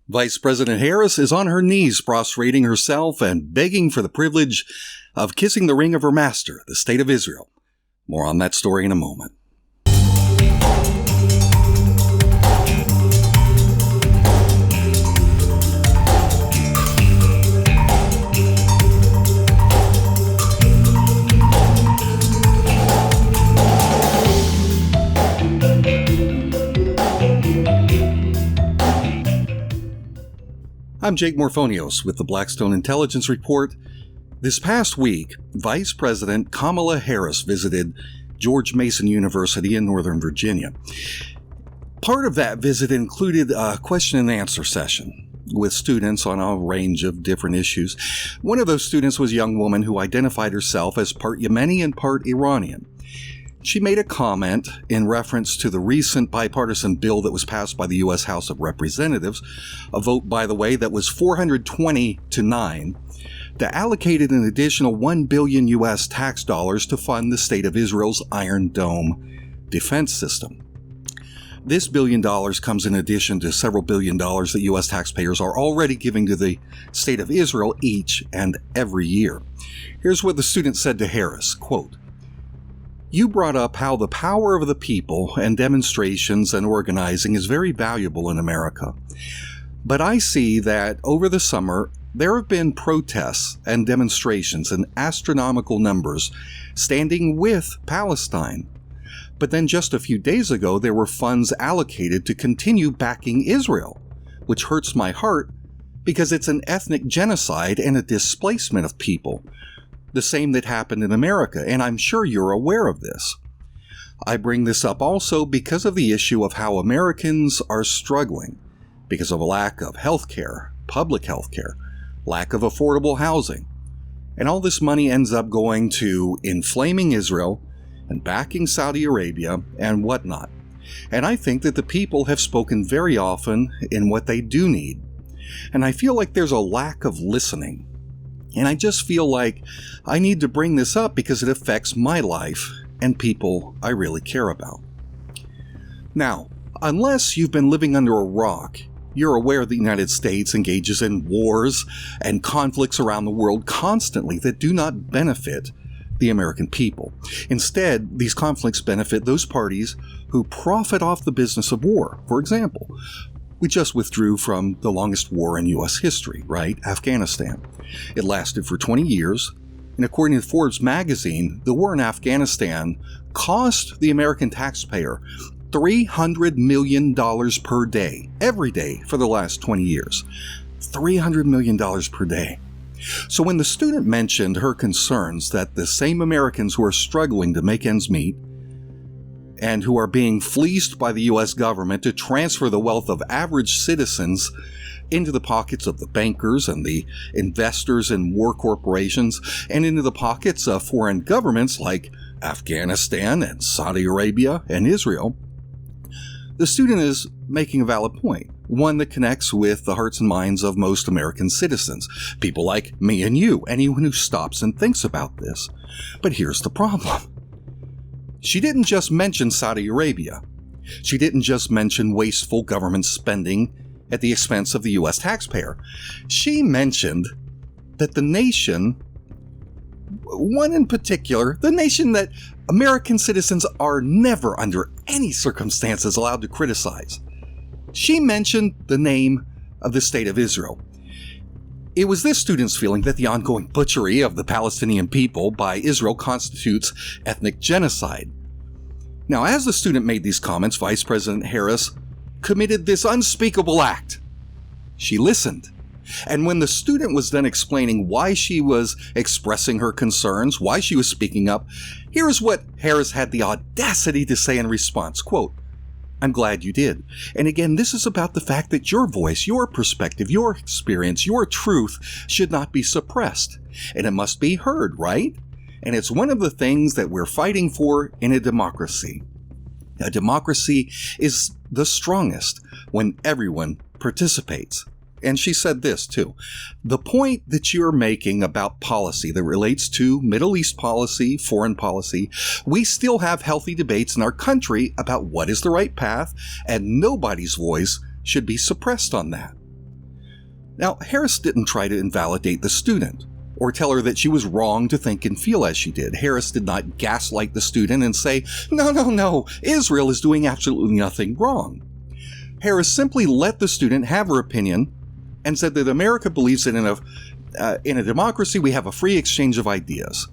Vice President Harris is on her knees prostrating herself and begging for the privilege of kissing the ring of her master, the State of Israel. More on that story in a moment. I'm Jake Morphonios with the Blackstone Intelligence Report. This past week, Vice President Kamala Harris visited George Mason University in Northern Virginia. Part of that visit included a question and answer session with students on a range of different issues. One of those students was a young woman who identified herself as part Yemeni and part Iranian. She made a comment in reference to the recent bipartisan bill that was passed by the U.S. House of Representatives, a vote, by the way, that was 420-9, that allocated an additional $1 billion U.S. tax dollars to fund the State of Israel's Iron Dome defense system. This $1 billion comes in addition to several billion dollars that U.S. taxpayers are already giving to the State of Israel each and every year. Here's what the student said to Harris, quote, "You brought up how the power of the people and demonstrations and organizing is very valuable in America. But I see that over the summer, there have been protests and demonstrations in astronomical numbers standing with Palestine. But then just a few days ago, there were funds allocated to continue backing Israel, which hurts my heart because it's an ethnic genocide and a displacement of people. The same that happened in America, and I'm sure you're aware of this. I bring this up also because of the issue of how Americans are struggling because of a lack of health care, public health care, lack of affordable housing. And all this money ends up going to inflaming Israel and backing Saudi Arabia and whatnot. And I think that the people have spoken very often in what they do need. And I feel like there's a lack of listening. And I just feel like I need to bring this up because it affects my life and people I really care about. Now, unless you've been living under a rock, you're aware the United States engages in wars and conflicts around the world constantly that do not benefit the American people. Instead, these conflicts benefit those parties who profit off the business of war. For example, we just withdrew from the longest war in U.S. history, right? Afghanistan. It lasted for 20 years, and according to Forbes magazine, the war in Afghanistan cost the American taxpayer $300 million per day, every day for the last 20 years. $300 million per day. So when the student mentioned her concerns that the same Americans who are struggling to make ends meet and who are being fleeced by the U.S. government to transfer the wealth of average citizens into the pockets of the bankers and the investors in war corporations and into the pockets of foreign governments like Afghanistan and Saudi Arabia and Israel, the student is making a valid point, one that connects with the hearts and minds of most American citizens, people like me and you, anyone who stops and thinks about this. But here's the problem. She didn't just mention Saudi Arabia. She didn't just mention wasteful government spending at the expense of the U.S. taxpayer. She mentioned that the nation, one in particular, the nation that American citizens are never under any circumstances allowed to criticize. She mentioned the name of the State of Israel. It was this student's feeling that the ongoing butchery of the Palestinian people by Israel constitutes ethnic genocide. Now, as the student made these comments, Vice President Harris committed this unspeakable act. She listened. And when the student was then explaining why she was expressing her concerns, why she was speaking up, here's what Harris had the audacity to say in response, quote, "I'm glad you did. And again, this is about the fact that your voice, your perspective, your experience, your truth should not be suppressed. And it must be heard, right? And it's one of the things that we're fighting for in a democracy. A democracy is the strongest when everyone participates." And she said this too. "The point that you're making about policy that relates to Middle East policy, foreign policy, we still have healthy debates in our country about what is the right path, and nobody's voice should be suppressed on that." Now, Harris didn't try to invalidate the student or tell her that she was wrong to think and feel as she did. Harris did not gaslight the student and say, no, Israel is doing absolutely nothing wrong. Harris simply let the student have her opinion and said that America believes that in a democracy we have a free exchange of ideas.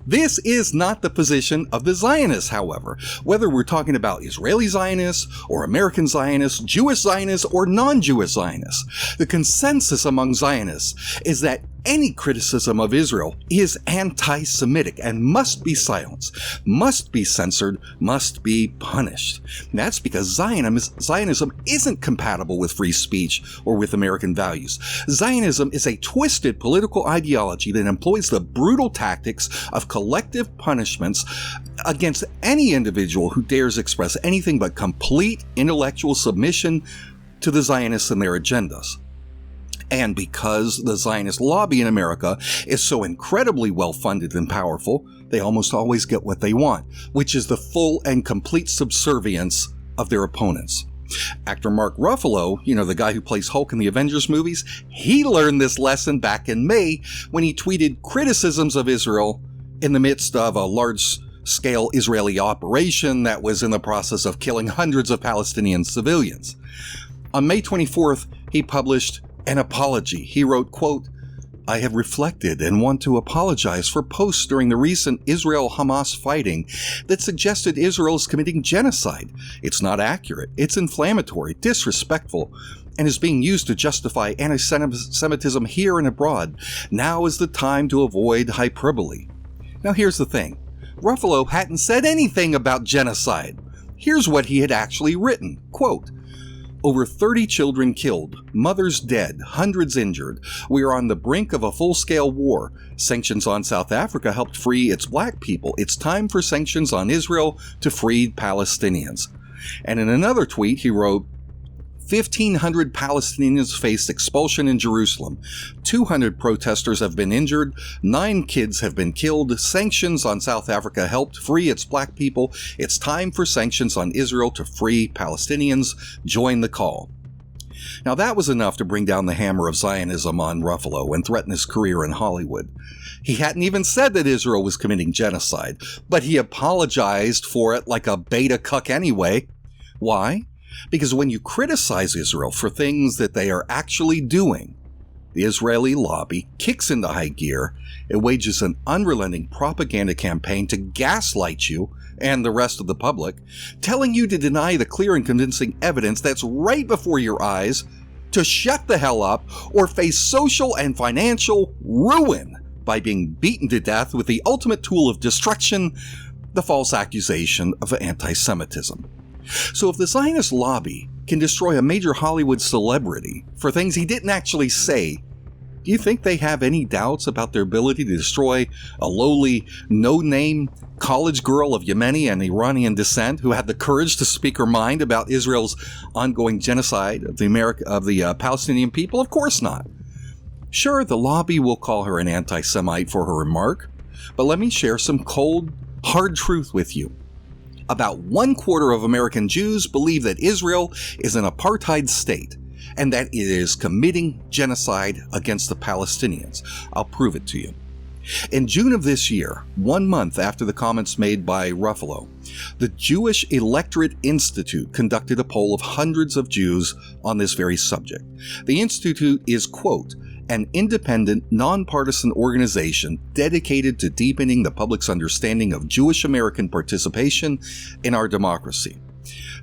This is not the position of the Zionists, however. Whether we're talking about Israeli Zionists or American Zionists, Jewish Zionists or non-Jewish Zionists, the consensus among Zionists is that any criticism of Israel is anti-Semitic and must be silenced, must be censored, must be punished. And that's because Zionism isn't compatible with free speech or with American values. Zionism is a twisted political ideology that employs the brutal tactics of collective punishments against any individual who dares express anything but complete intellectual submission to the Zionists and their agendas. And because the Zionist lobby in America is so incredibly well-funded and powerful, they almost always get what they want, which is the full and complete subservience of their opponents. Actor Mark Ruffalo, the guy who plays Hulk in the Avengers movies, he learned this lesson back in May when he tweeted criticisms of Israel in the midst of a large-scale Israeli operation that was in the process of killing hundreds of Palestinian civilians. On May 24th, he published an apology. He wrote, quote, "I have reflected and want to apologize for posts during the recent Israel-Hamas fighting that suggested Israel is committing genocide. It's not accurate. It's inflammatory, disrespectful, and is being used to justify anti-Semitism here and abroad. Now is the time to avoid hyperbole." Now here's the thing. Ruffalo hadn't said anything about genocide. Here's what he had actually written, quote, "Over 30 children killed, mothers dead, hundreds injured. We are on the brink of a full-scale war. Sanctions on South Africa helped free its black people. It's time for sanctions on Israel to free Palestinians." And in another tweet, he wrote, 1,500 Palestinians faced expulsion in Jerusalem. 200 protesters have been injured. 9 kids have been killed. Sanctions on South Africa helped free its black people. It's time for sanctions on Israel to free Palestinians. Join the call. Now that was enough to bring down the hammer of Zionism on Ruffalo and threaten his career in Hollywood. He hadn't even said that Israel was committing genocide, but he apologized for it like a beta cuck anyway. Why? Because when you criticize Israel for things that they are actually doing, the Israeli lobby kicks into high gear. It wages an unrelenting propaganda campaign to gaslight you and the rest of the public, telling you to deny the clear and convincing evidence that's right before your eyes, to shut the hell up, or face social and financial ruin by being beaten to death with the ultimate tool of destruction, the false accusation of anti-Semitism. So if the Zionist lobby can destroy a major Hollywood celebrity for things he didn't actually say, do you think they have any doubts about their ability to destroy a lowly, no-name college girl of Yemeni and Iranian descent who had the courage to speak her mind about Israel's ongoing genocide of the Palestinian people? Of course not. Sure, the lobby will call her an anti-Semite for her remark, but let me share some cold, hard truth with you. About 1/4 of American Jews believe that Israel is an apartheid state and that it is committing genocide against the Palestinians. I'll prove it to you. In June of this year, 1 month after the comments made by Ruffalo, the Jewish Electorate Institute conducted a poll of hundreds of Jews on this very subject. The institute is, quote, "an independent, nonpartisan organization dedicated to deepening the public's understanding of Jewish American participation in our democracy."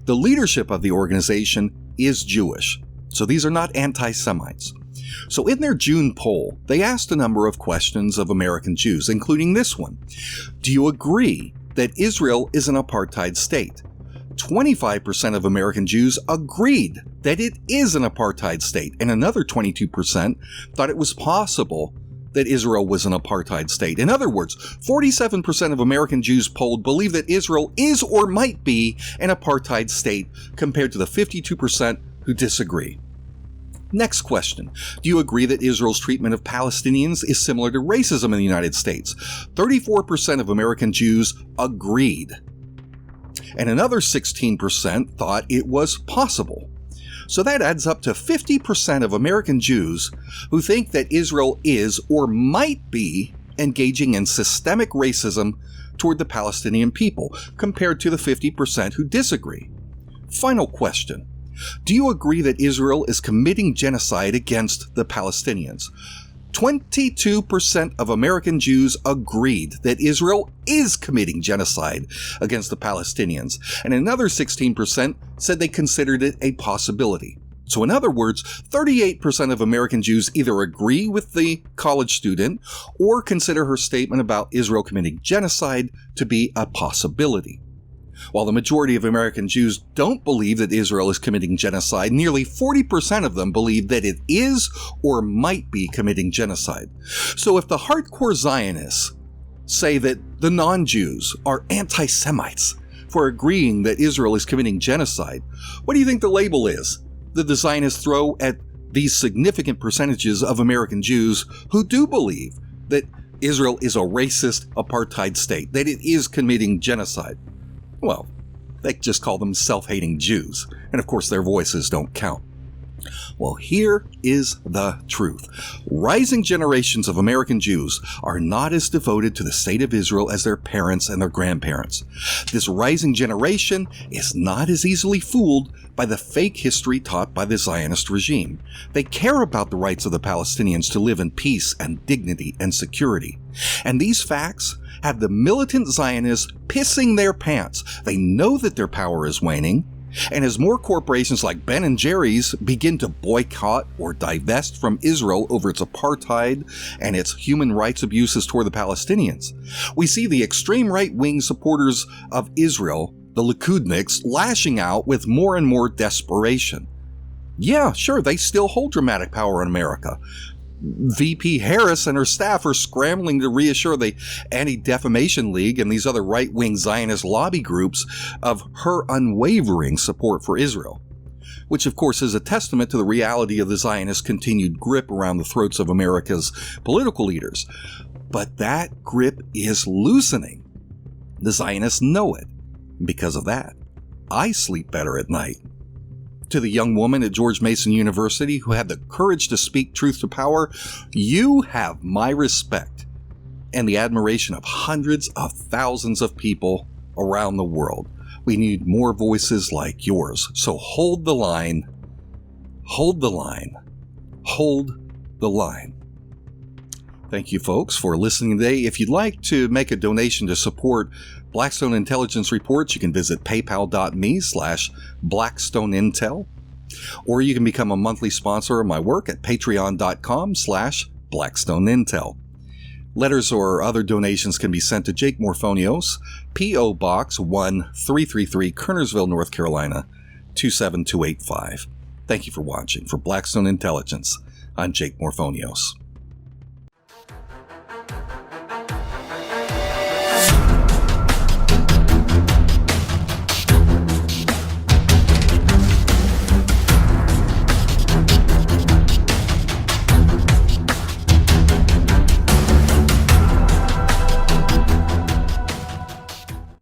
The leadership of the organization is Jewish, so these are not anti-Semites. So in their June poll, they asked a number of questions of American Jews, including this one. Do you agree that Israel is an apartheid state? 25% of American Jews agreed that it is an apartheid state, and another 22% thought it was possible that Israel was an apartheid state. In other words, 47% of American Jews polled believe that Israel is or might be an apartheid state, compared to the 52% who disagree. Next question. Do you agree that Israel's treatment of Palestinians is similar to racism in the United States? 34% of American Jews agreed. And another 16% thought it was possible. So that adds up to 50% of American Jews who think that Israel is or might be engaging in systemic racism toward the Palestinian people, compared to the 50% who disagree. Final question. Do you agree that Israel is committing genocide against the Palestinians? 22% of American Jews agreed that Israel is committing genocide against the Palestinians, and another 16% said they considered it a possibility. So in other words, 38% of American Jews either agree with the college student or consider her statement about Israel committing genocide to be a possibility. While the majority of American Jews don't believe that Israel is committing genocide, nearly 40% of them believe that it is or might be committing genocide. So if the hardcore Zionists say that the non-Jews are anti-Semites for agreeing that Israel is committing genocide, what do you think the label is that the Zionists throw at these significant percentages of American Jews who do believe that Israel is a racist apartheid state, that it is committing genocide? Well, they just call them self-hating Jews, and of course their voices don't count. Well, here is the truth. Rising generations of American Jews are not as devoted to the state of Israel as their parents and their grandparents. This rising generation is not as easily fooled by the fake history taught by the Zionist regime. They care about the rights of the Palestinians to live in peace and dignity and security. And these facts have the militant Zionists pissing their pants. They know that their power is waning. And as more corporations like Ben & Jerry's begin to boycott or divest from Israel over its apartheid and its human rights abuses toward the Palestinians, we see the extreme right-wing supporters of Israel, the Likudniks, lashing out with more and more desperation. Yeah, sure, they still hold dramatic power in America. VP Harris and her staff are scrambling to reassure the Anti-Defamation League and these other right-wing Zionist lobby groups of her unwavering support for Israel, which of course is a testament to the reality of the Zionist continued grip around the throats of America's political leaders. But that grip is loosening. The Zionists know it. Because of that, I sleep better at night. To the young woman at George Mason University who had the courage to speak truth to power, you have my respect and the admiration of hundreds of thousands of people around the world. We need more voices like yours. So hold the line, hold the line, hold the line. Thank you, folks, for listening today. If you'd like to make a donation to support Blackstone Intelligence Reports, you can visit paypal.me/BlackstoneIntel, or you can become a monthly sponsor of my work at patreon.com/BlackstoneIntel. Letters or other donations can be sent to Jake Morphonios, P.O. Box 1333, Kernersville, North Carolina, 27285. Thank you for watching. For Blackstone Intelligence, I'm Jake Morphonios.